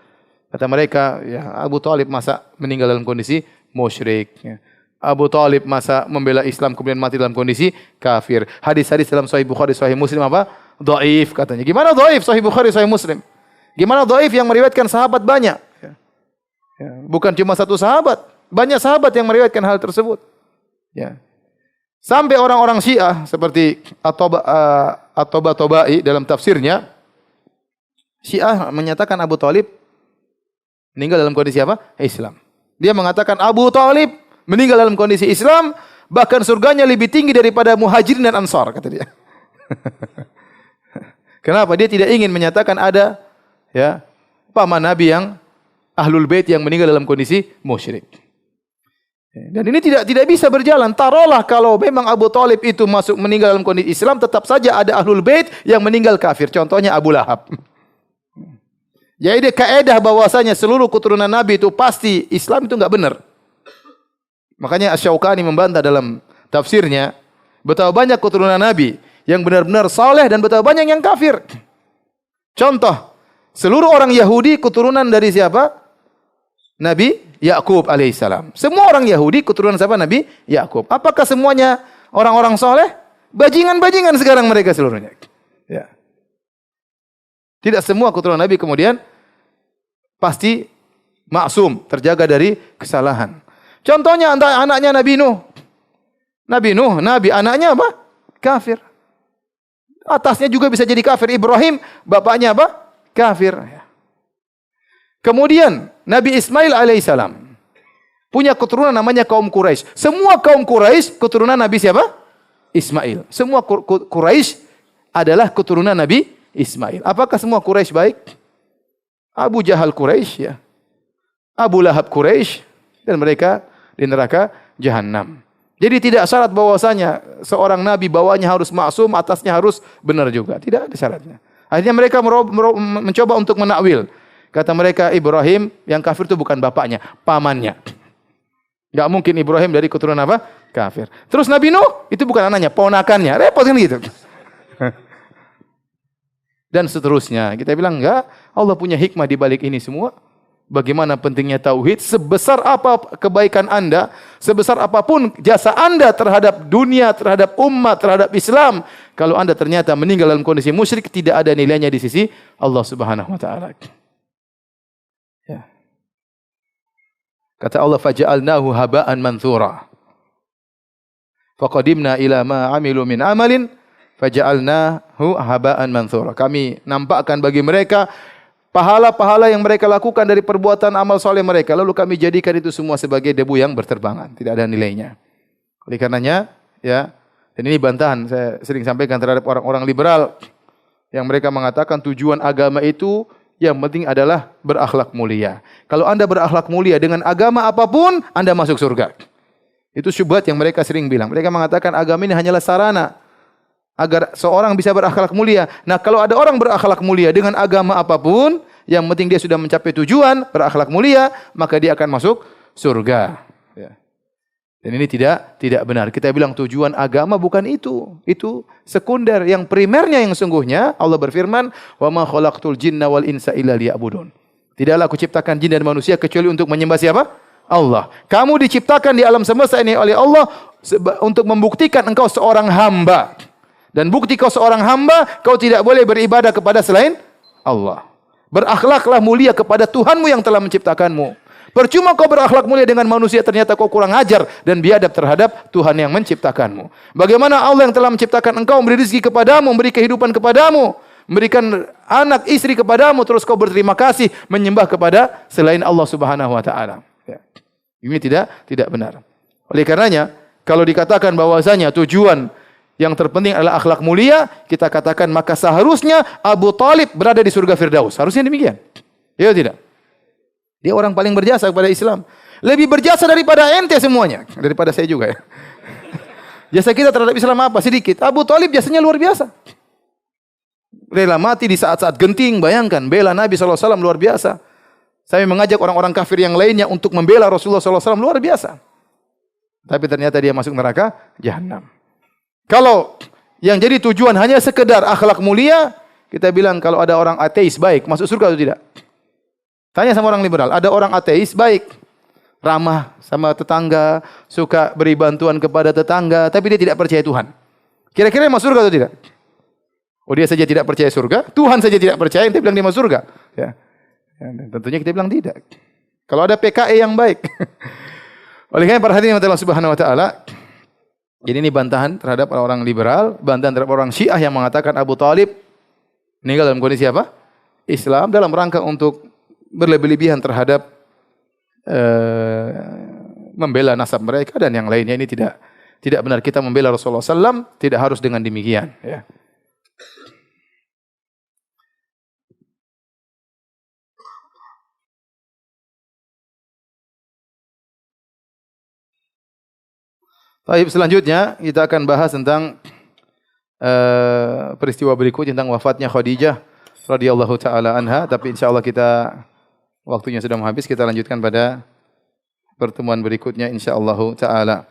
Kata mereka, ya, Abu Talib masa meninggal dalam kondisi musyrik, ya. Abu Talib masa membela Islam kemudian mati dalam kondisi kafir. Hadis-hadis dalam Sahih Bukhari, Sahih Muslim apa? Dhaif katanya. Gimana dhaif Sahih Bukhari, Sahih Muslim? Gimana dhaif yang meriwayatkan sahabat banyak? Ya. Ya. Bukan cuma satu sahabat, banyak sahabat yang meriwayatkan hal tersebut. Ya. Sampai orang-orang Syiah seperti At-Tabatabai dalam tafsirnya, Syiah menyatakan Abu Talib meninggal dalam kondisi apa? Islam. Dia mengatakan Abu Talib meninggal dalam kondisi Islam, bahkan surganya lebih tinggi daripada Muhajirin dan Ansar, kata dia. Kenapa? Dia tidak ingin menyatakan ada, ya, paman Nabi yang Ahlul Bait yang meninggal dalam kondisi musyrik. Dan ini tidak bisa berjalan. Taruhlah kalau memang Abu Talib itu meninggal dalam kondisi Islam, tetap saja ada Ahlul Bait yang meninggal kafir. Contohnya Abu Lahab. Jadi kaidah bahwasanya seluruh keturunan Nabi itu pasti Islam itu enggak benar. Makanya Asy-Syaukani membantah dalam tafsirnya, betapa banyak keturunan Nabi yang benar-benar saleh dan betapa banyak yang kafir. Contoh, seluruh orang Yahudi keturunan dari siapa? Nabi Yakub alaihissalam. Semua orang Yahudi keturunan siapa? Nabi Yakub. Apakah semuanya orang-orang soleh? Bajingan-bajingan sekarang mereka seluruhnya. Ya. Tidak semua keturunan Nabi kemudian pasti maksum, terjaga dari kesalahan. Contohnya antara anaknya Nabi Nuh. Nabi anaknya apa? Kafir. Atasnya juga bisa jadi kafir. Ibrahim, bapaknya apa? Kafir. Kemudian Nabi Ismail alaihissalam punya keturunan namanya kaum Quraisy. Semua kaum Quraisy keturunan Nabi siapa? Ismail. Semua Quraisy adalah keturunan Nabi Ismail. Apakah semua Quraisy baik? Abu Jahal Quraisy, ya. Abu Lahab Quraisy, dan mereka di neraka Jahannam. Jadi tidak syarat bahwasanya seorang nabi bawahnya harus maksum, atasnya harus benar juga. Tidak ada syaratnya. Akhirnya mereka mencoba untuk menakwil. Kata mereka, Ibrahim yang kafir itu bukan bapaknya, pamannya. Enggak mungkin Ibrahim dari keturunan apa? Kafir. Terus Nabi Nuh itu bukan anaknya, ponakannya. Repot kan gitu. Dan seterusnya. Kita bilang enggak, Allah punya hikmah di balik ini semua. Bagaimana pentingnya tauhid, sebesar apa kebaikan Anda, sebesar apapun jasa Anda terhadap dunia, terhadap umat, terhadap Islam, kalau Anda ternyata meninggal dalam kondisi musyrik, tidak ada nilainya di sisi Allah Subhanahu wa taala. Ya. Kata Allah, faja'alnahu haba'an manthura. Faqadimna ila ma 'amilu min amalin faja'alnahu haba'an manthura. Kami nampakkan bagi mereka pahala-pahala yang mereka lakukan dari perbuatan amal soleh mereka, lalu kami jadikan itu semua sebagai debu yang berterbangan, tidak ada nilainya. Oleh karenanya, ya, dan ini bantahan saya sering sampaikan terhadap orang-orang liberal yang mereka mengatakan tujuan agama itu yang penting adalah berakhlak mulia. Kalau Anda berakhlak mulia dengan agama apapun, Anda masuk surga. Itu syubhat yang mereka sering bilang. Mereka mengatakan agama ini hanyalah sarana agar seorang bisa berakhlak mulia. Nah, kalau ada orang berakhlak mulia dengan agama apapun, yang penting dia sudah mencapai tujuan berakhlak mulia, maka dia akan masuk surga. Ya. Dan ini tidak benar. Kita bilang tujuan agama bukan itu. Itu sekunder. Yang primernya yang sungguhnya Allah berfirman, "Wa ma khalaqtul jinna wal insa illa liya'budun." Tidaklah aku ciptakan jin dan manusia kecuali untuk menyembah siapa? Allah. Kamu diciptakan di alam semesta ini oleh Allah untuk membuktikan engkau seorang hamba. Dan bukti kau seorang hamba, kau tidak boleh beribadah kepada selain Allah. Berakhlaklah mulia kepada Tuhanmu yang telah menciptakanmu. Percuma kau berakhlak mulia dengan manusia, ternyata kau kurang ajar dan biadab terhadap Tuhan yang menciptakanmu. Bagaimana Allah yang telah menciptakan engkau, memberi rezeki kepadamu, memberi kehidupan kepadamu, memberikan anak istri kepadamu, terus kau berterima kasih menyembah kepada selain Allah Subhanahu wa taala. Ya. Ini tidak benar. Oleh karenanya, kalau dikatakan bahwasanya tujuan yang terpenting adalah akhlak mulia, kita katakan maka seharusnya Abu Talib berada di surga Firdaus. Harusnya demikian. Ya tidak? Dia orang paling berjasa kepada Islam. Lebih berjasa daripada ente semuanya. Daripada saya juga ya. Jasa kita terhadap Islam apa? Sedikit. Abu Talib jasanya luar biasa. Rela mati di saat-saat genting. Bayangkan, bela Nabi SAW luar biasa. Saya mengajak orang-orang kafir yang lainnya untuk membela Rasulullah SAW luar biasa. Tapi ternyata dia masuk neraka Jahannam. Kalau yang jadi tujuan hanya sekedar akhlak mulia, kita bilang kalau ada orang ateis baik, masuk surga atau tidak? Tanya sama orang liberal, ada orang ateis baik, ramah sama tetangga, suka beri bantuan kepada tetangga, tapi dia tidak percaya Tuhan. Kira-kira masuk surga atau tidak? Oh, dia saja tidak percaya surga, Tuhan saja tidak percaya, kita bilang dia masuk surga. Ya. Tentunya kita bilang tidak. Kalau ada PKE yang baik. Oleh karena para hadirin Allah Subhanahu wa taala, jadi ini bantahan terhadap orang liberal, bantahan terhadap orang Syiah yang mengatakan Abu Talib meninggal dalam kondisi apa? Islam, dalam rangka untuk berlebih-lebihan terhadap membela nasab mereka dan yang lainnya. Ini tidak benar. Kita membela Rasulullah SAW tidak harus dengan demikian. Ya. Baik, selanjutnya kita akan bahas tentang peristiwa berikut tentang wafatnya Khadijah radhiyallahu taala anha, tapi insyaallah kita waktunya sudah habis, kita lanjutkan pada pertemuan berikutnya insyaallah taala.